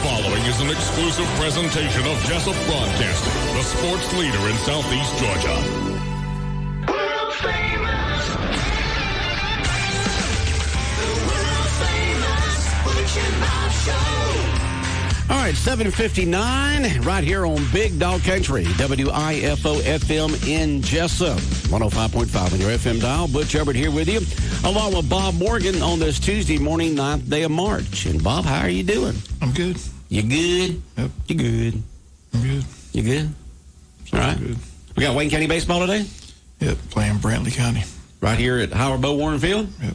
following is an exclusive presentation of Jessup Broadcasting, the sports leader in Southeast Georgia. World famous. The world famous Butch and Bob Show. All right, 7:59 right here on Big Dog Country, WIFO FM in Jessup, 105.5 on your FM dial. Butch Hubbard here with you, along with Bob Morgan on this Tuesday morning, 9th day of March. And Bob, how are you doing? I'm good. You good? Yep. You good? I'm good. You good? All right. Good. We got Wayne County baseball today? Yep, playing Brantley County. Right here at Howard Bo Warren Field? Yep.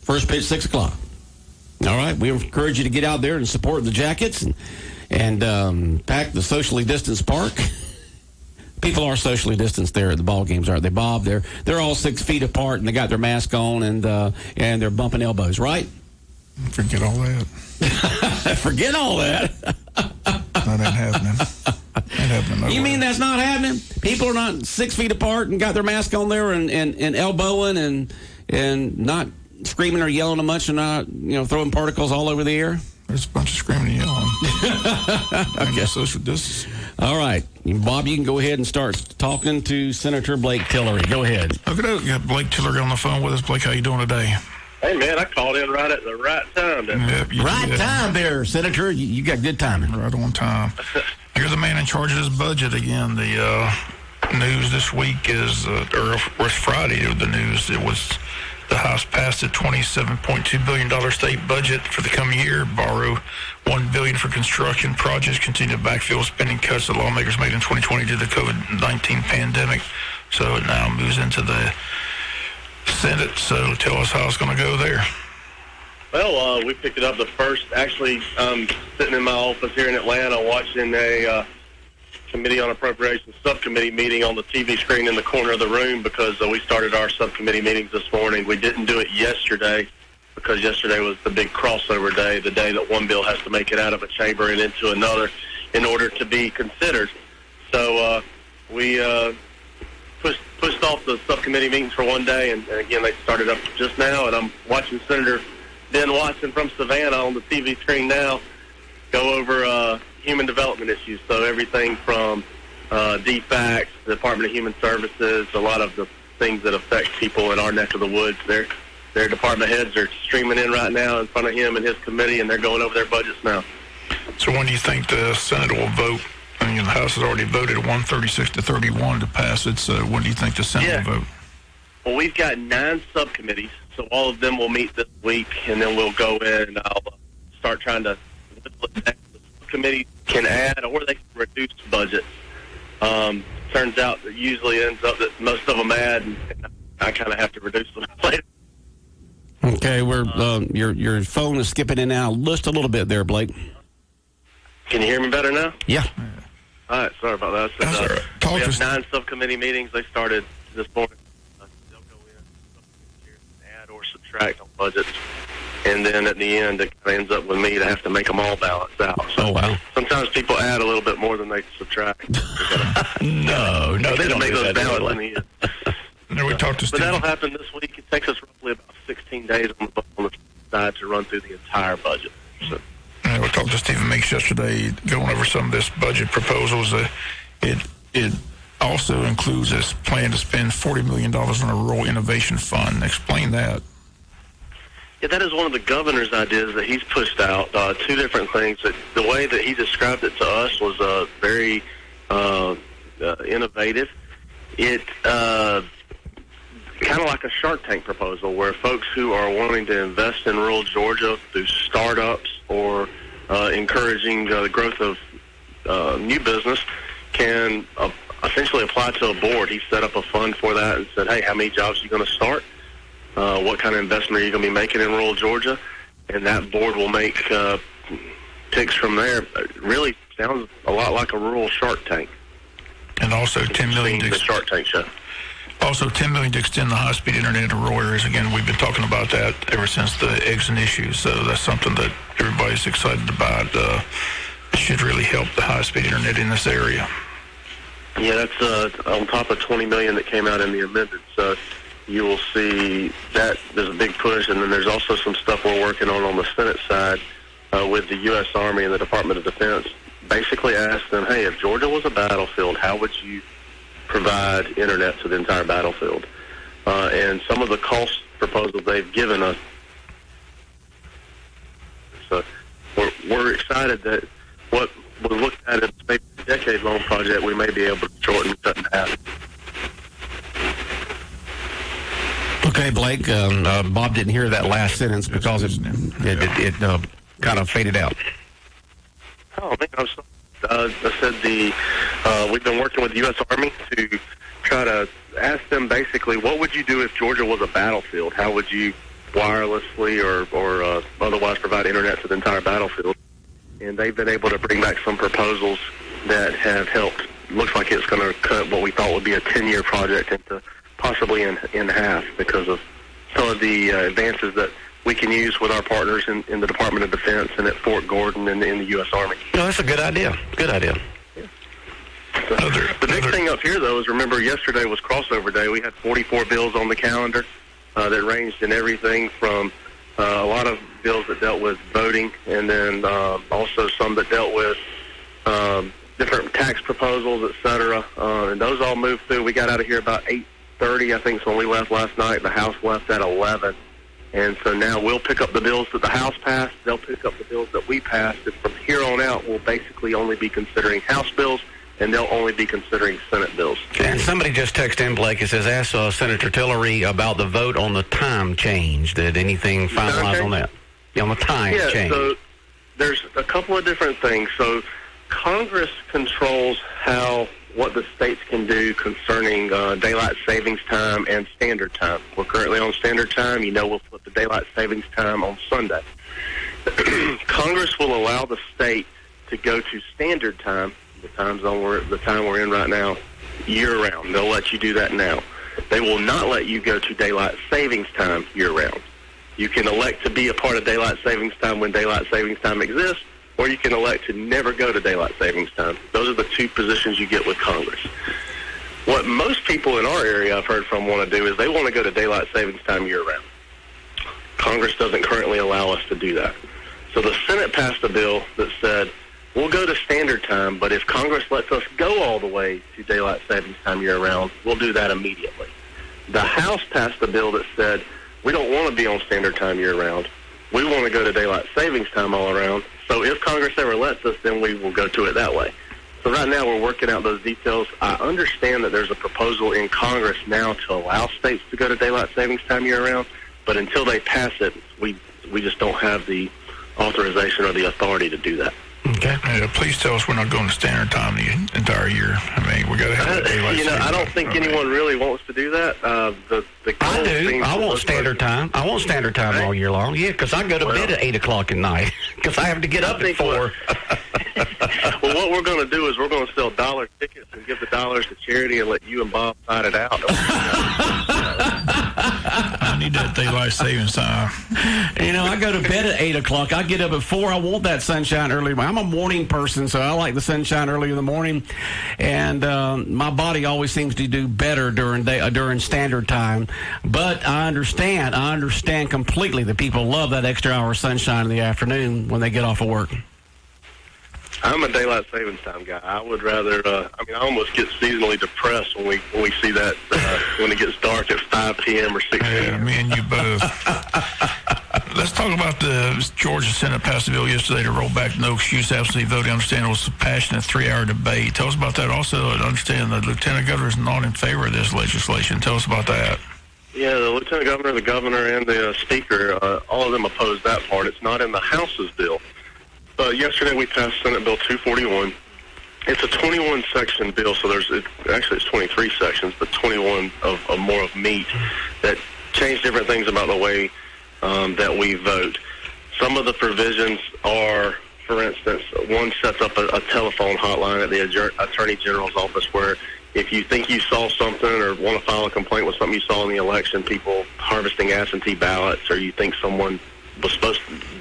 First pitch, 6 o'clock. All right. We encourage you to get out there and support the Jackets and pack the socially distanced park. People are socially distanced there at the ball games, aren't they, Bob? They're all 6 feet apart, and they got their mask on, and they're bumping elbows, right? Forget all that. Forget all that. That ain't happening. Ain't happening nowhere. You mean that's not happening? People are not 6 feet apart and got their mask on there and elbowing and not screaming or yelling a bunch and not throwing particles all over the air? There's a bunch of screaming and yelling. Okay. Social distance. All right. Bob, you can go ahead and start talking to Senator Blake Tillery. Go ahead. Okay, we got Blake Tillery on the phone with us. Blake, how you doing today? Hey, man, I called in right at the right time. Yep, you Right did. time there, Senator. You got good timing. Right on time. You're the man in charge of this budget again. The news this week is, or was Friday, the news, it was the House passed a $27.2 billion state budget for the coming year, borrow $1 billion for construction projects, continue to backfill spending cuts that lawmakers made in 2020 due to the COVID-19 pandemic. So it now moves into the Senate. So tell us how it's going to go there. Well, we picked it up the first. Actually, sitting in my office here in Atlanta watching a Committee on Appropriations subcommittee meeting on the TV screen in the corner of the room because we started our subcommittee meetings this morning. We didn't do it yesterday because yesterday was the big crossover day, the day that one bill has to make it out of a chamber and into another in order to be considered. So we pushed off the subcommittee meetings for one day, and again, they started up just now, and I'm watching Senator Ben Watson from Savannah on the TV screen now go over human development issues. So everything from DFACS, the Department of Human Services, a lot of the things that affect people in our neck of the woods. Their department heads are streaming in right now in front of him and his committee, and they're going over their budgets now. So when do you think the Senate will vote? I mean, the House has already voted 136 to 31 to pass it. So when do you think the Senate will vote? Well, we've got 9 subcommittees, so all of them will meet this week, and then we'll go in and I'll start trying to the subcommittee can add or they can reduce budgets. Turns out that usually ends up that most of them add, and I kind of have to reduce them later. Okay, your phone is skipping in and out just a little bit there, Blake. Can you hear me better now? Yeah. All right, sorry about that. That's all right. We have 9 subcommittee meetings. They started this morning. They'll go in, add or subtract on budgets. And then at the end, it kind of ends up with me to have to make them all balance out. So wow. Sometimes people add a little bit more than they subtract. No, they don't make do those that balance anyway. in the end. No, we talked to But Steve. that'll happen this week. It takes us roughly about 16 days on the side to run through the entire budget. So. We talked to Stephen Meeks yesterday, going over some of this budget proposals. It also includes this plan to spend $40 million on a rural innovation fund. Explain that. Yeah, that is one of the governor's ideas that he's pushed out. 2 different things. The way that he described it to us was very innovative. It kind of like a Shark Tank proposal where folks who are wanting to invest in rural Georgia through startups or encouraging the growth of new business can essentially apply to a board. He set up a fund for that and said, hey, how many jobs are you going to start? What kind of investment are you going to be making in rural Georgia? And that board will make picks from there. It really sounds a lot like a rural Shark Tank. And also $10 million The Shark Tank show. Also, $10 million to extend the high-speed internet to rural areas. Again, we've been talking about that ever since the Exxon issue, so that's something that everybody's excited about. It should really help the high-speed internet in this area. Yeah, that's on top of $20 million that came out in the amendment. So you will see that there's a big push, and then there's also some stuff we're working on the Senate side with the U.S. Army and the Department of Defense, basically asked them, hey, if Georgia was a battlefield, how would you provide internet to the entire battlefield? And some of the cost proposals they've given us. So we're excited that what we looked at as maybe a decade-long project, we may be able to shorten it in half. Okay, Blake, Bob didn't hear that last sentence because it kind of faded out. Oh, man, I said we've been working with the U.S. Army to try to ask them basically, what would you do if Georgia was a battlefield? How would you wirelessly or otherwise provide internet to the entire battlefield? And they've been able to bring back some proposals that have helped. Looks like it's going to cut what we thought would be a 10-year project into possibly in half because of some of the advances that we can use with our partners in the Department of Defense and at Fort Gordon and in the U.S. Army. No, that's a good idea. Good idea. So, the big thing up here, though, is remember yesterday was crossover day. We had 44 bills on the calendar that ranged in everything from a lot of bills that dealt with voting and then also some that dealt with different tax proposals, et cetera. And those all moved through. We got out of here about 8:30, I think, is when we left last night. The House left at 11. And so now we'll pick up the bills that the House passed. They'll pick up the bills that we passed. And from here on out, we'll basically only be considering House bills, and they'll only be considering Senate bills. And somebody just texted in, Blake. It says, ask Senator Tillery about the vote on the time change. Did anything finalize on that? Yeah, on the time change. Yeah, so there's a couple of different things. So Congress controls what the states can do concerning daylight savings time and standard time. We're currently on standard time. We'll flip the daylight savings time on Sunday. Congress will allow the state to go to standard time, the time we're in right now, year-round. They'll let you do that now. They will not let you go to daylight savings time year-round. You can elect to be a part of daylight savings time when daylight savings time exists, or you can elect to never go to daylight savings time. Those are the two positions you get with Congress. What most people in our area I've heard from want to do is they want to go to daylight savings time year-round. Congress doesn't currently allow us to do that. So the Senate passed a bill that said, we'll go to standard time, but if Congress lets us go all the way to daylight savings time year-round, we'll do that immediately. The House passed a bill that said, we don't want to be on standard time year-round. We want to go to daylight savings time all around. So if Congress ever lets us, then we will go to it that way. So right now we're working out those details. I understand that there's a proposal in Congress now to allow states to go to daylight savings time year-round, but until they pass it, we just don't have the authorization or the authority to do that. Okay. Please tell us we're not going to standard time the entire year. I mean, we got to have daylight savings. I don't think anyone really wants to do that. I do. I want standard time. I want standard time all year long. Yeah, because I go to bed at 8 o'clock at night because I have to get up at 4. Well, what we're going to do is we're going to sell dollar tickets and give the dollars to charity and let you and Bob fight it out. I need that daylight savings time. I go to bed at 8 o'clock. I get up at 4. I want that sunshine early. I'm a morning person, so I like the sunshine early in the morning. And my body always seems to do better during standard time. But I understand completely that people love that extra hour of sunshine in the afternoon when they get off of work. I'm a daylight savings time guy. I would rather. I almost get seasonally depressed when we see that when it gets dark at 5 p.m. or 6 p.m. Yeah, me and you both. Let's talk about the Georgia Senate passed a bill yesterday to roll back no excuse absentee voting. I understand it was a passionate 3-hour debate. Tell us about that. Also, I understand the Lieutenant Governor is not in favor of this legislation. Tell us about that. Yeah, the Lieutenant Governor, the Governor, and the Speaker, all of them opposed that part. It's not in the House's bill. Yesterday we passed Senate Bill 241. It's a 21-section bill, so it's 23 sections, but 21 of more of meat that change different things about the way that we vote. Some of the provisions are, for instance, one sets up a telephone hotline at the Attorney General's office where if you think you saw something or want to file a complaint with something you saw in the election, people harvesting absentee ballots, or you think someone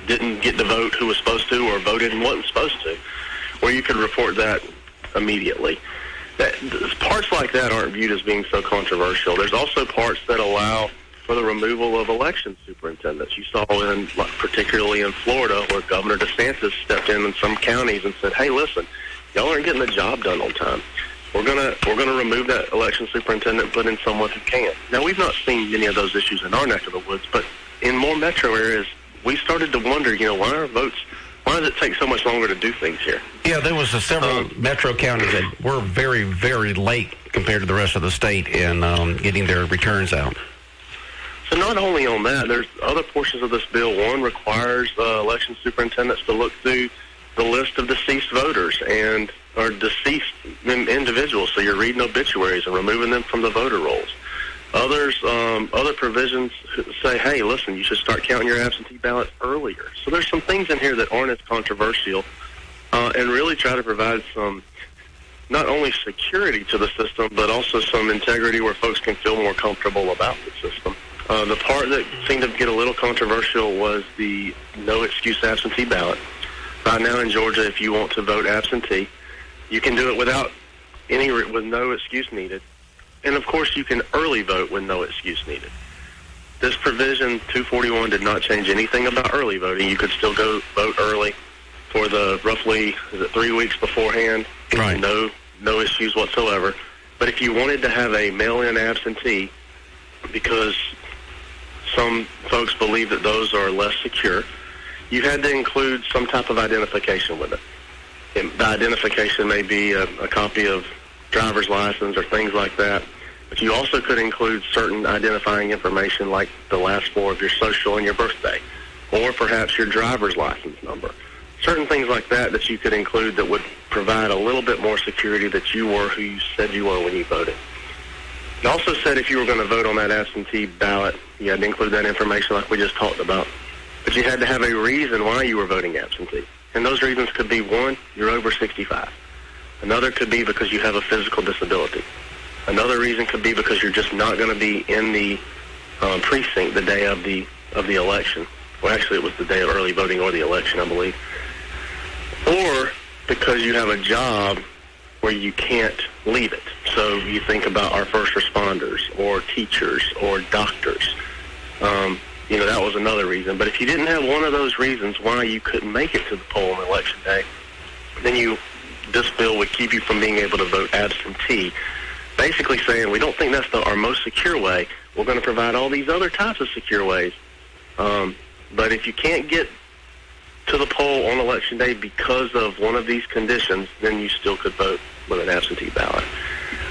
didn't get to vote who was supposed to, or voted and wasn't supposed to, where you could report that immediately. Parts like that aren't viewed as being so controversial. There's also parts that allow for the removal of election superintendents. You saw particularly in Florida, where Governor DeSantis stepped in some counties and said, "Hey, listen, y'all aren't getting the job done on time. We're gonna remove that election superintendent and put in someone who can." Now, we've not seen many of those issues in our neck of the woods, but in more metro areas, we started to wonder, why does it take so much longer to do things here? Yeah, there was several metro counties that were very, very late compared to the rest of the state in getting their returns out. So not only on that, there's other portions of this bill. One requires election superintendents to look through the list of deceased voters or deceased individuals. So you're reading obituaries and removing them from the voter rolls. Other provisions say, hey, listen, you should start counting your absentee ballots earlier. So there's some things in here that aren't as controversial and really try to provide some not only security to the system, but also some integrity where folks can feel more comfortable about the system. The part that seemed to get a little controversial was the no excuse absentee ballot. Right now in Georgia, if you want to vote absentee, you can do it with no excuse needed. And of course, you can early vote with no excuse needed. This provision, 241, did not change anything about early voting. You could still go vote early for the roughly 3 weeks beforehand. Right. No issues whatsoever. But if you wanted to have a mail-in absentee, because some folks believe that those are less secure, you had to include some type of identification with it. And the identification may be a copy of driver's license or things like that. But you also could include certain identifying information like the last four of your social and your birthday, or perhaps your driver's license number. Certain things like that you could include that would provide a little bit more security that you were who you said you were when you voted. It also said if you were going to vote on that absentee ballot, you had to include that information like we just talked about. But you had to have a reason why you were voting absentee. And those reasons could be, one, you're over 65. Another could be because you have a physical disability. Another reason could be because you're just not going to be in the precinct the day of the election. Well, actually, it was the day of early voting or the election, I believe. Or because you have a job where you can't leave it. So you think about our first responders or teachers or doctors. That was another reason. But if you didn't have one of those reasons why you couldn't make it to the poll on election day, then this bill would keep you from being able to vote absentee, basically saying we don't think that's our most secure way. We're going to provide all these other types of secure ways. But if you can't get to the poll on election day because of one of these conditions, then you still could vote with an absentee ballot.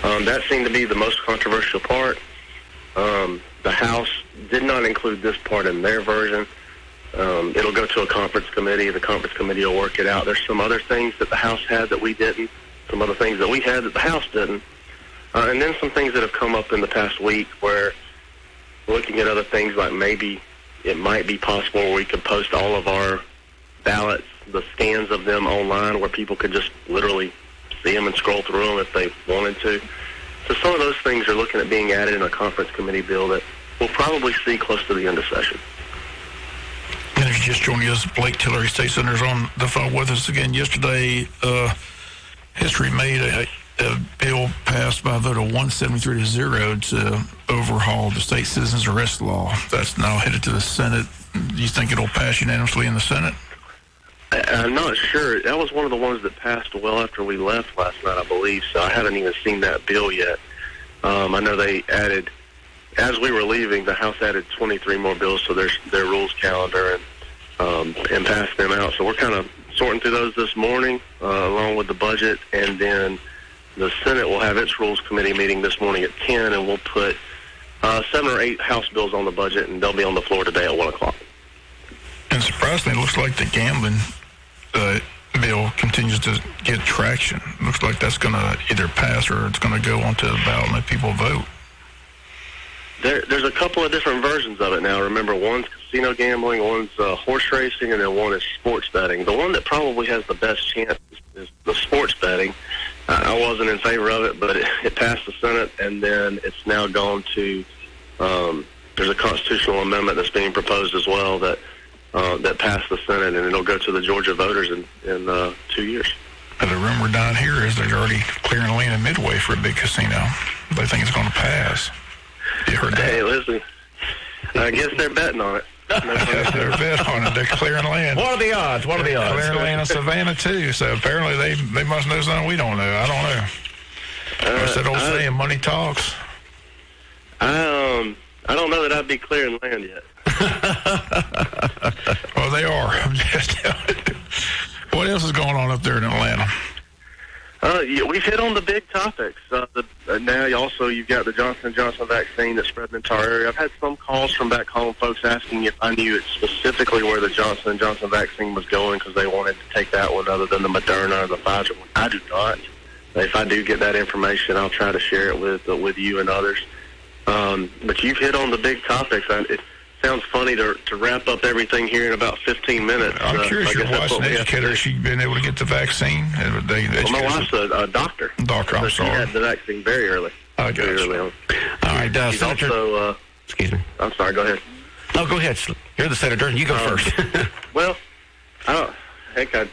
That seemed to be the most controversial part. The House did not include this part in their version. It'll go to a conference committee. The conference committee will work it out. There's some other things that the House had that we didn't, some other things that we had that the House didn't, and then some things that have come up in the past week where looking at other things like maybe it might be possible where we could post all of our ballots, the scans of them online where people could just literally see them and scroll through them if they wanted to. So some of those things are looking at being added in a conference committee bill that we'll probably see close to the end of session. And if you're just joining us, Blake Tillery, State Senator's on the phone with us again. Yesterday, history made a bill passed by a vote of 173-0 to overhaul the state citizens arrest law. That's now headed to the Senate. Do you think it'll pass unanimously in the Senate? I'm not sure. That was one of the ones that passed well after we left last night, I believe, so I haven't even seen that bill yet. I know they added, as we were leaving, the House added 23 more bills to their rules calendar and passed them out. So we're kind of sorting through those this morning, along with the budget, and then the Senate will have its Rules Committee meeting this morning at 10, and we'll put 7 or 8 House bills on the budget, and they'll be on the floor today at 1 o'clock. And surprisingly, it looks like the gambling bill continues to get traction. It looks like that's going to either pass or it's going to go onto the ballot and let people vote. There's a couple of different versions of it now. Remember, one's casino gambling, one's horse racing, and then one is sports betting. The one that probably has the best chance is the sports betting. I wasn't in favor of it, but it passed the Senate, and then it's now gone to there's a constitutional amendment that's being proposed as well that passed the Senate, and it'll go to the Georgia voters in 2 years. And the rumor down here is they're already clearing the lane in Midway for a big casino. They think it's going to pass. You heard that? Hey, listen, I guess they're betting on it. They're bet on it. They're clearing land. What are the odds? Clearing land in Savannah, too. So apparently they must know something we don't know. I don't know. What's that old saying, money talks? I don't know that I'd be clearing land yet. Well, they are. I'm just telling you. What else is going on up there in Atlanta? Yeah, we've hit on the big topics. Now, you've got the Johnson & Johnson vaccine that's spreading into our area. I've had some calls from back home, folks asking if I knew specifically where the Johnson & Johnson vaccine was going because they wanted to take that one other than the Moderna or the Pfizer one. I do not. If I do get that information, I'll try to share it with you and others. But you've hit on the big topics. It sounds funny to wrap up everything here in about 15 minutes. I'm curious, your wife's an educator. Has she been able to get the vaccine? My wife's a doctor. Doctor, I'm sorry. She had the vaccine very early. Very early on. All right, She's Senator. Also, excuse me. I'm sorry, go ahead. No, go ahead. You're the senator. You go first. Well, I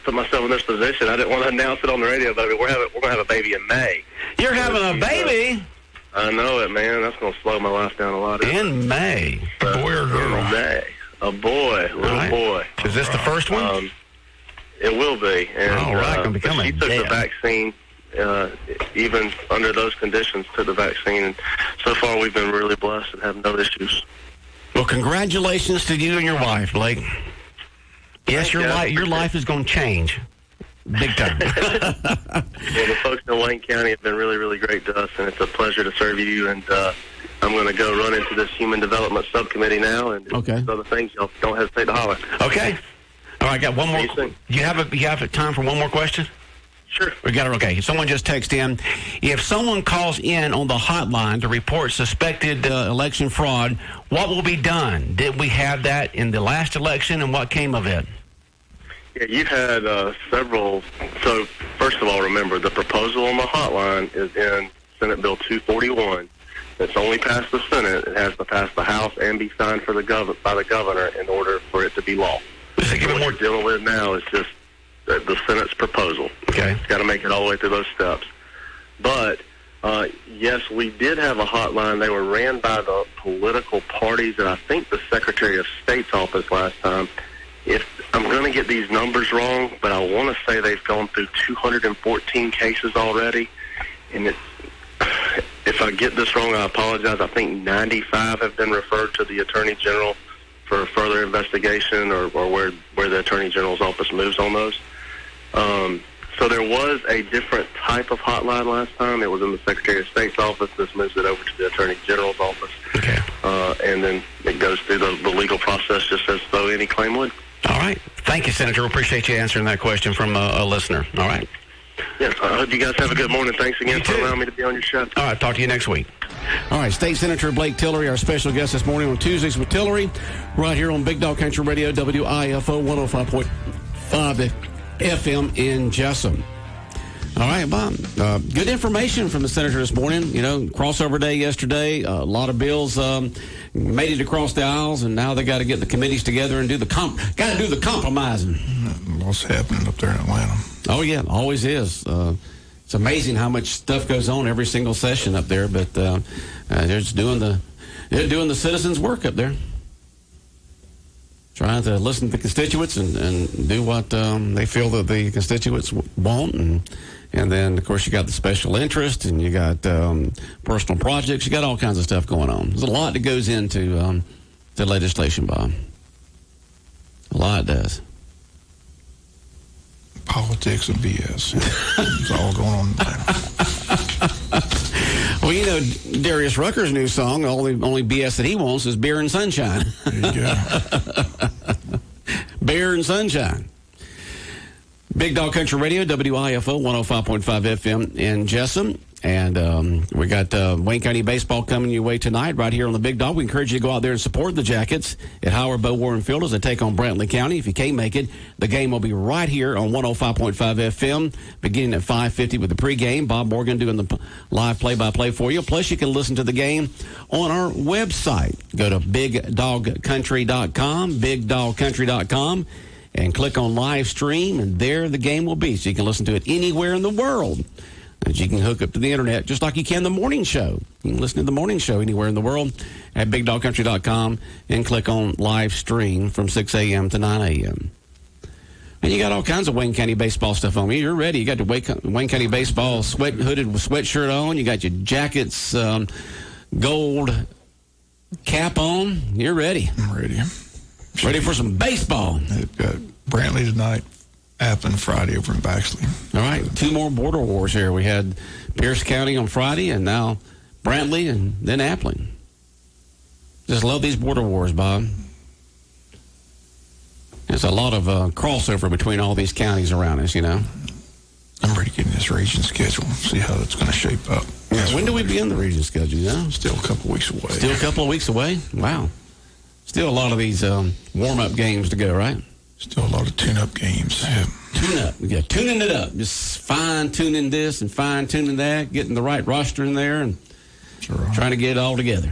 put myself in this position. I didn't want to announce it on the radio, but we're going to have a baby in May. You're having a baby? I know it, man. That's going to slow my life down a lot. In May. A boy or girl? In May. A boy, little boy. Is this the first one? It will be. And, all right, going to become she took the vaccine, even under those conditions, took the vaccine. And so far, we've been really blessed and have no issues. Well, congratulations to you and your wife, Blake. Yes, your life is going to change. Big time. Well, the folks in Wayne County have been really, really great to us, and it's a pleasure to serve you. And I'm going to go run into this Human Development Subcommittee now, and other things. Y'all don't hesitate to holler. Okay. All right, I got one more. You have time for one more question? Sure. We got it. Okay. Someone just texted in. If someone calls in on the hotline to report suspected election fraud, what will be done? Did we have that in the last election, and what came of it? Yeah, you've had several. So, first of all, remember, the proposal on the hotline is in Senate Bill 241. It's only passed the Senate. It has to pass the House and be signed by the governor in order for it to be law. So what we're dealing with now is just the Senate's proposal. Okay. It's got to make it all the way through those steps. But, yes, we did have a hotline. They were ran by the political parties and I think the Secretary of State's office last time. If I'm going to get these numbers wrong, but I want to say they've gone through 214 cases already. And if I get this wrong, I apologize. I think 95 have been referred to the Attorney General for further investigation or where the Attorney General's office moves on those. So there was a different type of hotline last time. It was in the Secretary of State's office. This moves it over to the Attorney General's office. Okay. And then it goes through the legal process just as though any claim would. All right. Thank you, Senator. We appreciate you answering that question from a listener. All right. Yes, I hope you guys have a good morning. Thanks again for allowing me to be on your show. All right, talk to you next week. All right, State Senator Blake Tillery, our special guest this morning on Tuesdays with Tillery, right here on Big Dog Country Radio, WIFO 105.5 FM in Jessup. All right, Bob. Good information from the senator this morning. You know, crossover day yesterday. A lot of bills made it across the aisles, and now they got to get the committees together and do the compromising. What's happening up there in Atlanta? Oh yeah, always is. It's amazing how much stuff goes on every single session up there, but they're just doing the citizens' work up there, trying to listen to the constituents and do what they feel that the constituents want, and then of course you got the special interest, and you got personal projects, you got all kinds of stuff going on. There's a lot that goes into the legislation, Bob. A lot does. Politics and BS. It's all going on there. Well, you know, Darius Rucker's new song, only BS that he wants is beer and sunshine. There you go. Beer and sunshine. Big Dog Country Radio, WIFO 105.5 FM in Jessup. And we got Wayne County Baseball coming your way tonight right here on the Big Dog. We encourage you to go out there and support the Jackets at Howard Bo Warren Field as they take on Brantley County. If you can't make it, the game will be right here on 105.5 FM beginning at 5:50 with the pregame. Bob Morgan doing the live play-by-play for you. Plus, you can listen to the game on our website. Go to BigDogCountry.com, BigDogCountry.com, and click on live stream, and there the game will be. So you can listen to it anywhere in the world that you can hook up to the internet just like you can the morning show. You can listen to the morning show anywhere in the world at BigDogCountry.com and click on live stream from 6 a.m. to 9 a.m. And you got all kinds of Wayne County baseball stuff on. You're ready. You got the Wayne County baseball hooded with sweatshirt on. You got your jackets, gold cap on. You're ready. I'm ready. Ready for some baseball. They've got Brantley tonight, Appling Friday over in Baxley. All right, 2 more border wars here. We had Pierce County on Friday, and now Brantley, and then Appling. Just love these border wars, Bob. There's a lot of crossover between all these counties around us, you know. I'm ready to get in this region schedule, see how that's going to shape up. Yeah, when do we begin the region schedule, you know? Still a couple weeks away. Still a couple of weeks away? Wow. Still a lot of these warm-up games to go, right? Still a lot of tune-up games. Yeah. Tune-up. Yeah, tuning it up. Just fine-tuning this and fine-tuning that, getting the right roster in there and trying to get it all together.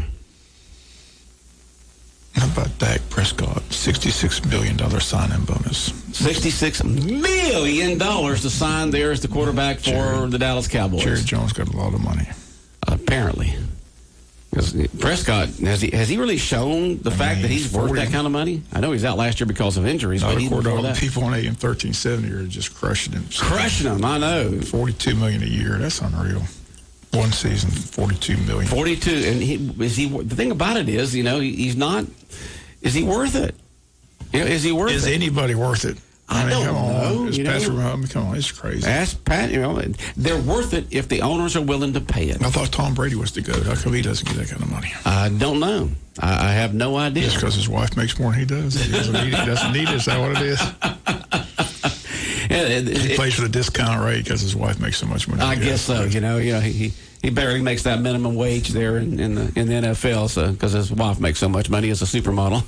How about Dak Prescott? $66 million sign-in bonus. $66 million to sign there as the quarterback for the Dallas Cowboys. Jerry Jones got a lot of money. Apparently. Because Prescott, has he really shown the fact that he's worth that kind of money? I know he's out last year because of injuries, but he's before that. People on AM 1370 are just crushing him. Crushing him, I know. $42 million a year. That's unreal. One season, $42 million. 42, and the thing about it is, you know, he's not. Is he worth it? You know, is he worth it? Is anybody worth it? I don't know. Is Patrick Mahomes, come on, it's crazy. Ask Pat. You know, they're worth it if the owners are willing to pay it. I thought Tom Brady was the GOAT. How come he doesn't get that kind of money? I don't know. I have no idea. Just because his wife makes more than he does. He doesn't need it. Is that what it is? He plays for the discount rate because his wife makes so much money. I guess so. You know, he barely makes that minimum wage there in the NFL, so because his wife makes so much money as a supermodel.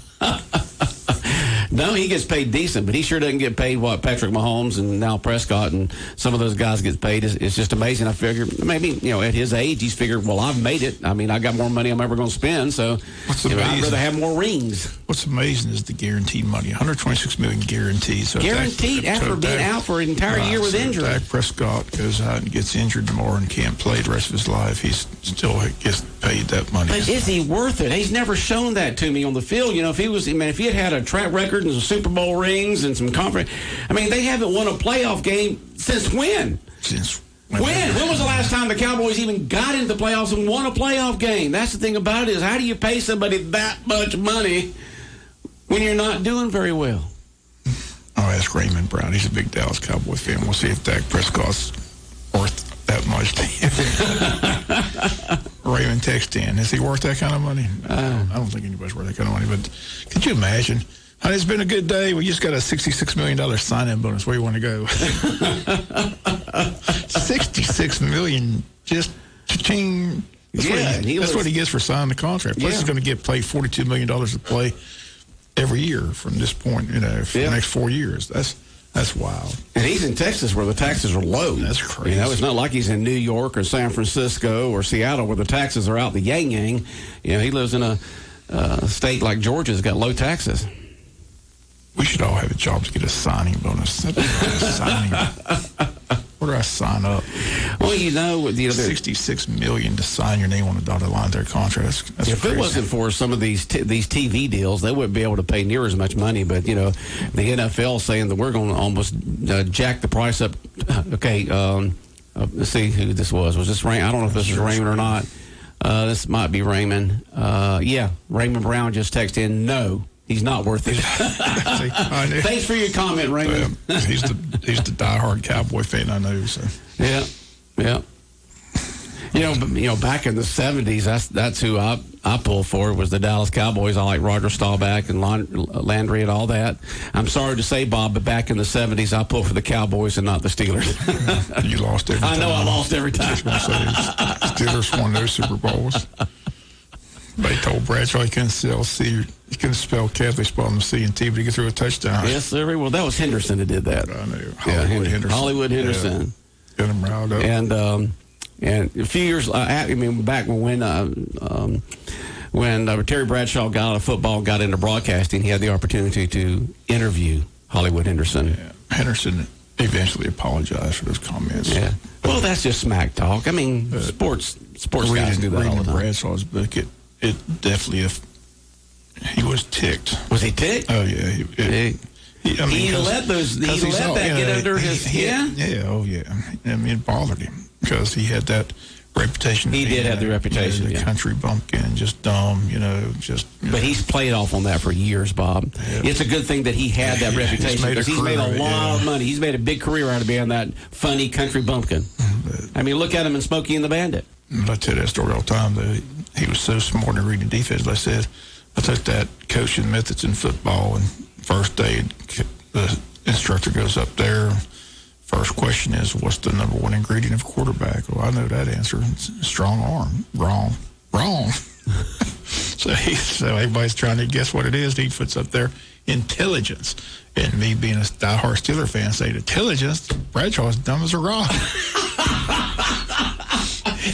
No, he gets paid decent, but he sure doesn't get paid what Patrick Mahomes and now Prescott and some of those guys get paid. It's just amazing. I figure maybe, you know, at his age, he's figured, well, I've made it. I mean, I got more money I'm ever going to spend, so I'd rather have more rings. What's amazing is the guaranteed money, $126 million guaranteed. So guaranteed after being out for an entire year with injury. Dak Prescott goes out and gets injured tomorrow and can't play the rest of his life. He still gets paid that money. But is he worth it? He's never shown that to me on the field. You know, if he had a track record and some Super Bowl rings and some conference, I mean, they haven't won a playoff game since when? When was the last time the Cowboys even got into the playoffs and won a playoff game? That's the thing about it, is how do you pay somebody that much money when you're not doing very well? I'll ask Raymond Brown. He's a big Dallas Cowboy fan. We'll see if Dak Prescott's worth that much to him. Raymond text in. Is he worth that kind of money? I don't think anybody's worth that kind of money. But could you imagine? Honey, it's been a good day. We just got a $66 million sign-in bonus. Where you want to go? $66 million, just cha-ching. That's what he gets for signing the contract. Plus, he's going to get paid $42 million to play every year from this point, you know, for the next 4 years. That's wild. And he's in Texas where the taxes are low. That's crazy. You know, it's not like he's in New York or San Francisco or Seattle where the taxes are out the yang-yang. You know, he lives in a state like Georgia's got low taxes. We should all have a job to get a signing bonus. Where do I sign up? Well, you know, $66 million to sign your name on the dotted line their contract. That's if crazy. It wasn't for some of these TV deals, they wouldn't be able to pay near as much money. But you know, the NFL saying that we're going to almost jack the price up. Okay, let's see who this was. Was this Raymond? I don't know if this is Raymond or not. This might be Raymond. Yeah, Raymond Brown just texted in. No. He's not worth it. Thanks for your comment, Raymond. He's the diehard Cowboy fan I know. So. Yeah. You know, back in the 70s, that's who I pulled for was the Dallas Cowboys. I like Roger Staubach and Landry and all that. I'm sorry to say, Bob, but back in the 70s, I pulled for the Cowboys and not the Steelers. You lost every time. I know I lost every time. Steelers won those Super Bowls. They told Bradshaw he couldn't spell Catholic, they spelled him C&T, but he could throw a touchdown. Yes, sir. Well, that was Henderson that did that. I knew. Hollywood Henderson. Got him riled up. And a few years, back when Terry Bradshaw got out of football, got into broadcasting, he had the opportunity to interview Hollywood Henderson. Yeah. Henderson eventually apologized for those comments. Yeah. Well, that's just smack talk. I mean, sports guys do that all the reading time. Bradshaw's book, it definitely, he was ticked. Was he ticked? Oh, yeah. He let that get under his... Yeah, oh, yeah. I mean, it bothered him because he had that reputation. He did have the reputation, the country bumpkin, just dumb, But he's played off on that for years, Bob. Yeah. It's a good thing that he had that reputation because he's made a lot of money. He's made a big career out of being that funny country bumpkin. I mean, look at him in Smokey and the Bandit. I tell that story all the time. He was so smart in reading defense. Like I said, I took that coaching methods in football, and first day the instructor goes up there. First question is, what's the number one ingredient of a quarterback? Well, I know that answer. It's strong arm. Wrong. So everybody's trying to guess what it is. He puts up there intelligence. And me being a diehard Steeler fan saying intelligence, Bradshaw's dumb as a rock.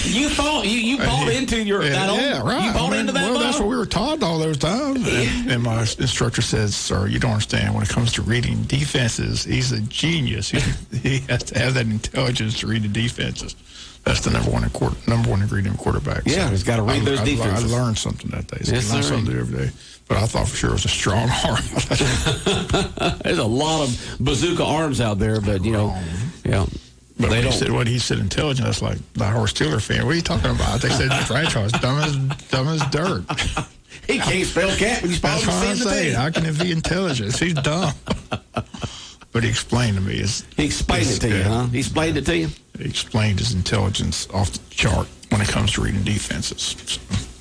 You bought into your right. You bought into that. Well, that's what we were taught all those times. And my instructor says, "Sir, you don't understand. When it comes to reading defenses, he's a genius. He has to have that intelligence to read the defenses. That's the number one ingredient in quarterback. Yeah, he's got to read those defenses. I learned something that day. So yes, I learned something every day. But I thought for sure it was a strong arm. There's a lot of bazooka arms out there, but yeah. But when he said intelligent, that's like the horse Steeler fan. What are you talking about? They said Bradshaw's dumb as dirt. He can't spell cat when he's That's what I'm saying. How can it be intelligence? He's dumb. But he explained to me. He explained it to you, huh? He explained it to you? He explained his intelligence off the chart when it comes to reading defenses.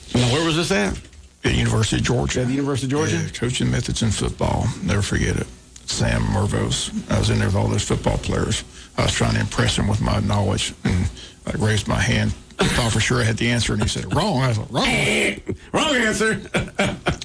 So, now, where was this at? At the University of Georgia. At the University of Georgia? Yeah, coaching methods in football. Never forget it. Sam Mervos. I was in there with all those football players. I was trying to impress him with my knowledge, and I raised my hand. I thought for sure I had the answer, and he said, wrong. I was like, wrong. Wrong answer.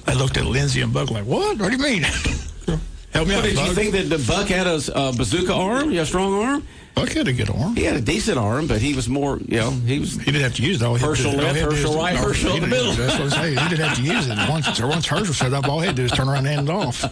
I looked at Lindsay and Buck like, what? What do you mean? Help me out, Did Buck. you think that the Buck had a bazooka arm? A strong arm? Buck had a good arm. He had a decent arm, but he was more, he didn't have to use it. All Herschel left, Herschel right, Herschel in the middle. That's what I'm saying. He didn't have to use it. Once Herschel showed up, all he had to do was turn around and hand it off.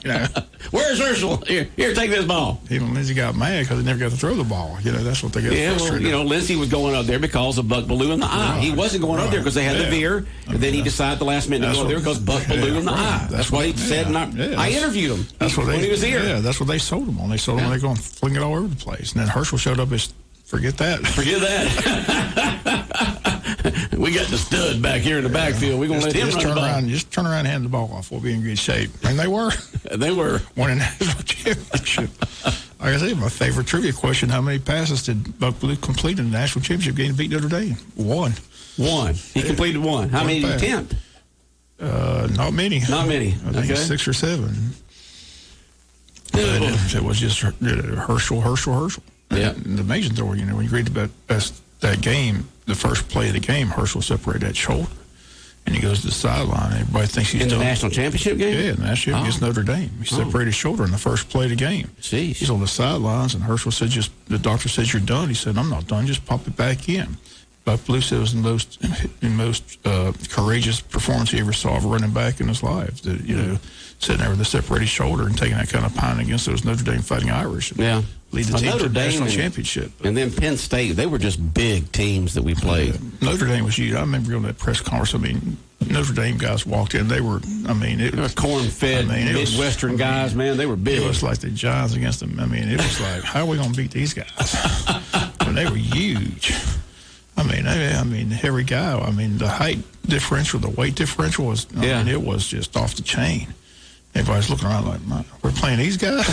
Where's Herschel? Here, take this ball. Even Lindsay got mad because he never got to throw the ball. That's what they got frustrated. Well, Lindsay was going up there because of Buck Bellew in the eye. Right. He wasn't going up there because they had the veer, and then he decided the last minute to go there because Buck Bellew in the eye. That's what he said, and I interviewed him when he was here. Yeah, that's what they sold him on. They sold him on. They're going to fling it all over the place. And then Herschel showed up as... Forget that. We got the stud back here in the backfield. We're going to let him run the ball. Just turn around and hand the ball off. We'll be in good shape. And they were. They were. Winning national championship. Like I said, my favorite trivia question, how many passes did Buck Bellew complete in the national championship game to beat Notre Dame? One. He completed one. How many did he attempt? Not many. Not many. I think 6 or 7. It was just Herschel. Yeah. And the amazing story, when you read about that game, the first play of the game, Herschel separated that shoulder, and he goes to the sideline. And everybody thinks he's in done. the national championship game. Yeah, in the national championship against Notre Dame. He separated his shoulder in the first play of the game. Jeez. He's on the sidelines, and Herschel said, the doctor says you're done. He said, I'm not done. Just pop it back in. Buck Bellew said it was the most courageous performance he ever saw of a running back in his life. Sitting there with a separated shoulder and taking that kind of pine against those Notre Dame Fighting Irish. Yeah. Lead the team to the national championship. And then Penn State, they were just big teams that we played. Notre Dame was huge. I remember going to that press conference. I mean, Notre Dame guys walked in. They were, it was corn-fed Midwestern guys, man. They were big. It was like the Giants against them. I mean, it was like, how are we going to beat these guys? And they were huge. I mean, every guy, the height differential, the weight differential was, it was just off the chain. Everybody's looking around like, we're playing these guys?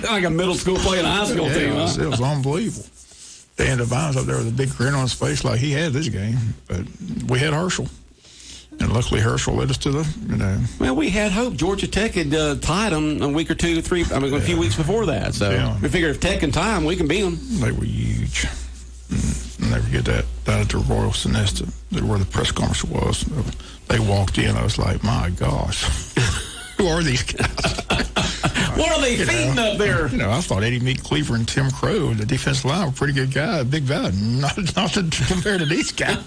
Like a middle school playing a high school team, It was unbelievable. Dan Devine was up there with a big grin on his face like he had this game. But we had Herschel. And luckily Herschel led us to the, Well, we had hope. Georgia Tech had tied them a week or 2, 3, a few weeks before that. So we figured if Tech can tie them, we can beat them. They were huge. I'll never get that down at the Royal Sonesta, where the press conference was. They walked in. I was like, my gosh, who are these guys? What are they feeding up there? I thought Eddie Meek Cleaver and Tim Crow, the defensive line, were pretty good guys, big value. Not to compare to these guys.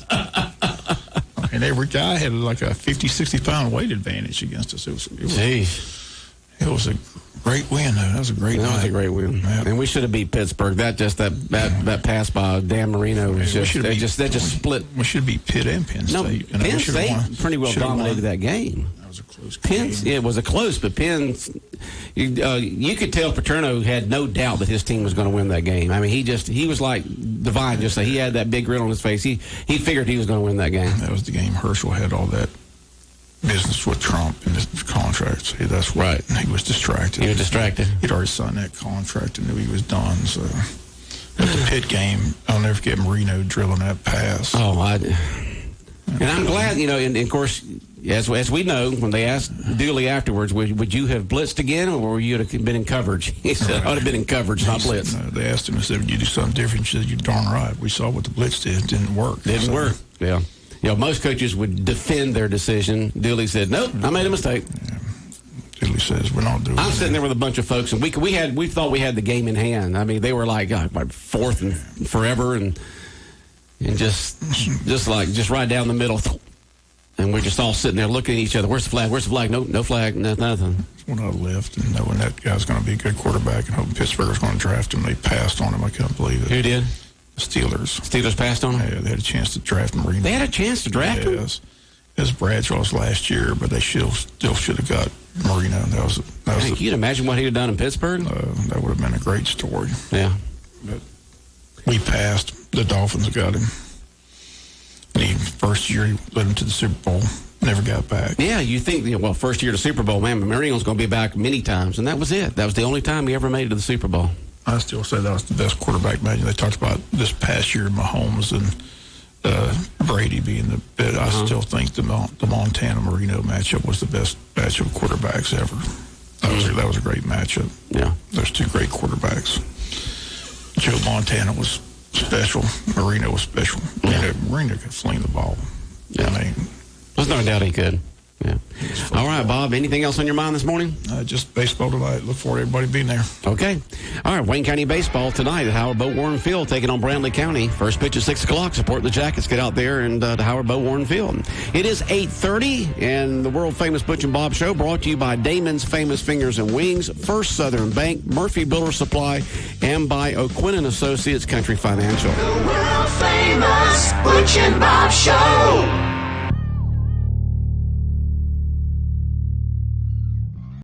And every guy had like a 50, 60-pound weight advantage against us. It was Great win, though. That was a great night. That was a great win. Yep. And we should have beat Pittsburgh. That pass by Dan Marino was just split. We should beat Pitt and Penn State. No, Penn State pretty well dominated that game. That was a close game. It was a close, but Penn's. You could tell Paterno had no doubt that his team was going to win that game. I mean, he was like divine. Just he had that big grin on his face. He figured he was going to win that game. That was the game Herschel had all that business with Trump and his contract. See, that's what Right. He was distracted. He was distracted. He'd already signed that contract and knew he was done. So at the Pitt game, I'll never forget Marino drilling that pass. Oh, and I'm glad, and of course, as we know, when they asked Dooley afterwards, would you have blitzed again, or would you have been in coverage? He said, I would have been in coverage, not blitz. They asked him, would you do something different? He said, you're darn right. We saw what the blitz did. It didn't work. Didn't work, yeah. Most coaches would defend their decision. Dooley said, nope, I made a mistake. Yeah. Dooley says, we're not doing it. I'm sitting there with a bunch of folks, and we thought we had the game in hand. I mean, they were like fourth and forever, and just right down the middle. And we're just all sitting there looking at each other. Where's the flag? Where's the flag? No flag. Nothing. When I left and knowing that guy's going to be a good quarterback and hoping Pittsburgh was going to draft him, they passed on him. I couldn't believe it. Who did? The Steelers. Steelers passed on him? Yeah, they had a chance to draft Marino. They had a chance to draft him? Yes. It was Bradshaw's last year, but they still should have got Marino. You'd imagine what he'd have done in Pittsburgh? That would have been a great story. Yeah. But we passed. The Dolphins got him. And first year, he led him to the Super Bowl. Never got back. Yeah, you think, first year to Super Bowl, man, Marino's going to be back many times, and that was it. That was the only time he ever made it to the Super Bowl. I still say that was the best quarterback match. They talked about this past year, Mahomes and Brady being the best. I still think the Montana-Marino matchup was the best matchup of quarterbacks ever. That was a great matchup. Yeah. There's two great quarterbacks. Joe Montana was special. Marino was special. Yeah. Marino could fling the ball. Yeah. I mean, there's no doubt he could. Yeah. All right, Bob, anything else on your mind this morning? Just baseball tonight. Look forward to everybody being there. Okay. All right, Wayne County Baseball tonight at Howard Bo Warren Field, taking on Brandley County. First pitch at 6 o'clock. Support the Jackets. Get out there and to Howard Bo Warren Field. It is 8:30, and the world-famous Butch and Bob Show brought to you by Damon's Famous Fingers and Wings, First Southern Bank, Murphy Builder Supply, and by O'Quinn & Associates Country Financial. The world famous Butch and Bob Show.